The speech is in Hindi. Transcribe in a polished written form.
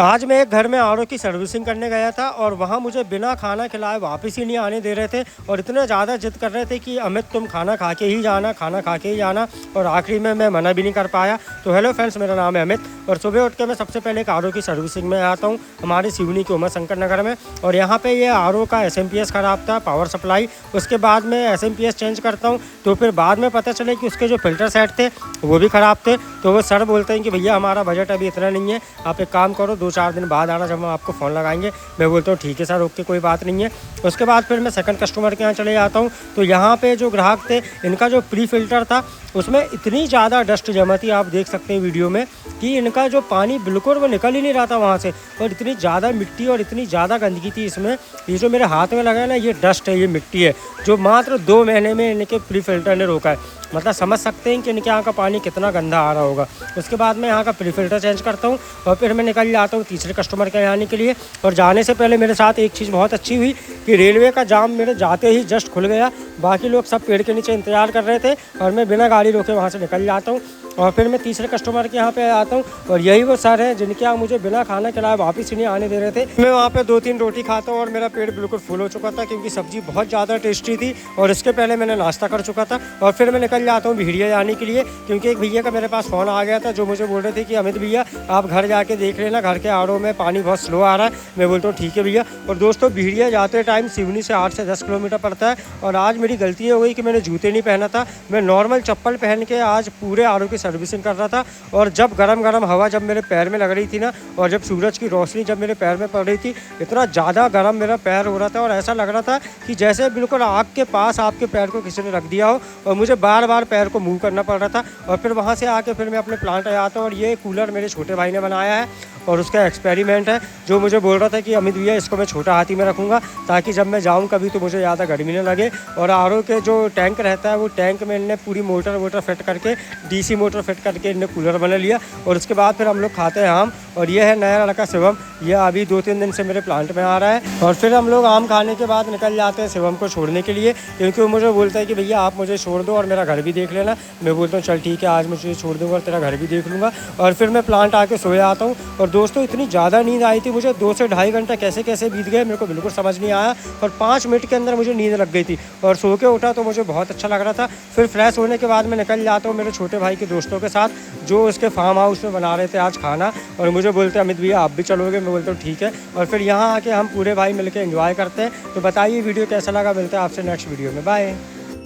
आज मैं एक घर में आरओ की सर्विसिंग करने गया था और वहाँ मुझे बिना खाना खिलाए वापस ही नहीं आने दे रहे थे और इतने ज़्यादा जिद कर रहे थे कि अमित तुम खाना खा के ही जाना, खाना खा के ही जाना। और आखिरी में मैं मना भी नहीं कर पाया। तो हेलो फ्रेंड्स, मेरा नाम है अमित और सुबह उठ के मैं सबसे पहले एक आरओ की सर्विसिंग में आता हूँ हमारे सिवनी के उमा शंकर नगर में। और यहाँ पर ये आरओ का SMPS ख़राब था, पावर सप्लाई। उसके बाद में SMPS चेंज करता हूँ तो फिर बाद में पता चले कि उसके जो फिल्टर सेट थे वो भी ख़राब थे। तो वो सर बोलते हैं कि भैया हमारा बजट अभी इतना नहीं है, आप एक काम करो 2-4 दिन बाद आना, जब हम आपको फ़ोन लगाएंगे। मैं बोलता हूँ ठीक है सर, ओके, कोई बात नहीं है। उसके बाद फिर मैं सेकंड कस्टमर के यहाँ चले जाता हूँ। तो यहाँ पे जो ग्राहक थे, इनका जो प्री फिल्टर था उसमें इतनी ज़्यादा डस्ट जमा थी, आप देख सकते हैं वीडियो में, कि इनका जो पानी बिल्कुल वो निकल ही नहीं रहा था वहाँ से। और इतनी ज़्यादा मिट्टी और इतनी ज़्यादा गंदगी थी इसमें। ये जो मेरे हाथ में लगा है ना, ये डस्ट है, ये मिट्टी है, जो मात्र 2 महीने में इनके प्री फिल्टर ने रोका है। मतलब समझ सकते हैं कि इनके यहाँ का पानी कितना गंदा आ रहा होगा। उसके बाद मैं यहाँ का प्री फिल्टर चेंज करता हूँ और फिर मैं निकल जाता हूँ तीसरे कस्टमर के आने के लिए। और जाने से पहले मेरे साथ एक चीज़ बहुत अच्छी हुई कि रेलवे का जाम मेरे जाते ही जस्ट खुल गया। बाकी लोग सब पेड़ के नीचे इंतजार कर रहे थे और मैं बिना गाड़ी रोके वहाँ से निकल जाता हूँ। और फिर मैं तीसरे कस्टमर के यहाँ पे आता हूँ और यही वो सर हैं जिनके यहाँ मुझे बिना खाना खिलाए वापस ही नहीं आने दे रहे थे। मैं वहाँ पे 2-3 रोटी खाता हूँ और मेरा पेट बिल्कुल फुल हो चुका था, क्योंकि सब्ज़ी बहुत ज़्यादा टेस्टी थी और इसके पहले मैंने नाश्ता कर चुका था। और फिर मैं निकल जाता हूँ भिड़िया जाने के लिए, क्योंकि एक भैया का मेरे पास फ़ोन आ गया था जो मुझे बोल रहे थे कि अमित भैया आप घर जाके देख लेना, घर के आरओ में पानी बहुत स्लो आ रहा है। मैं बोलता हूँ ठीक है भैया। और दोस्तों, भिड़िया जाते टाइम सिवनी से 8 से 10 किलोमीटर पड़ता है। और आज मेरी गलती हो गई कि मैंने जूते नहीं पहना था, मैं नॉर्मल चप्पल पहन के आज पूरे आरओ की सर्विसिंग कर रहा था। और जब गरम गरम हवा जब मेरे पैर में लग रही थी ना, और जब सूरज की रोशनी जब मेरे पैर में पड़ रही थी, इतना ज़्यादा गरम मेरा पैर हो रहा था और ऐसा लग रहा था कि जैसे बिल्कुल आग के पास आपके पैर को किसी ने रख दिया हो और मुझे बार बार पैर को मूव करना पड़ रहा था। और फिर वहाँ से आके फिर मैं अपने प्लांट आता हूँ और ये कूलर मेरे छोटे भाई ने बनाया है और उसका एक्सपेरिमेंट है, जो मुझे बोल रहा था कि अमित भैया इसको मैं छोटा हाथी में रखूँगा ताकि जब मैं जाऊँ कभी तो मुझे ज़्यादा गर्मी न लगे। और आरओ के जो टैंक रहता है वो टैंक में इन्हें पूरी मोटर फिट करके, DC मोटर फिट करके इन्हें कूलर बना लिया। और उसके बाद फिर हम लोग खाते हैं आम। और ये है नया लड़का शिवम, ये अभी 2-3 दिन से मेरे प्लांट में आ रहा है। और फिर हम लोग आम खाने के बाद निकल जाते हैं शिवम को छोड़ने के लिए, क्योंकि वो मुझे बोलता है कि भैया आप मुझे छोड़ दो और मेरा घर भी देख लेना। मैं बोलता हूँ चल ठीक है, आज मुझे छोड़ दूँगा और तेरा घर भी देख लूँगा। और फिर मैं प्लांट आके सोया आता हूँ। और दोस्तों, इतनी ज़्यादा नींद आई थी मुझे, 2 से ढाई घंटा कैसे कैसे बीत गए मेरे को बिल्कुल समझ नहीं आया। और 5 मिनट के अंदर मुझे नींद लग गई थी और सो के उठा तो मुझे बहुत अच्छा लग रहा था। फिर फ्रेश होने के बाद मैं निकल जाता हूँ मेरे छोटे भाई के दोस्तों के साथ, जो उसके फार्म हाउस में बना रहे थे आज खाना। और मुझे बोलते हैं अमित भैया आप भी चलोगे? मैं बोलता हूँ ठीक है। और फिर यहाँ आके हम पूरे भाई मिलके एंजॉय करते हैं। तो बताइए वीडियो कैसा लगा, मिलते हैं आपसे नेक्स्ट वीडियो में, बाय।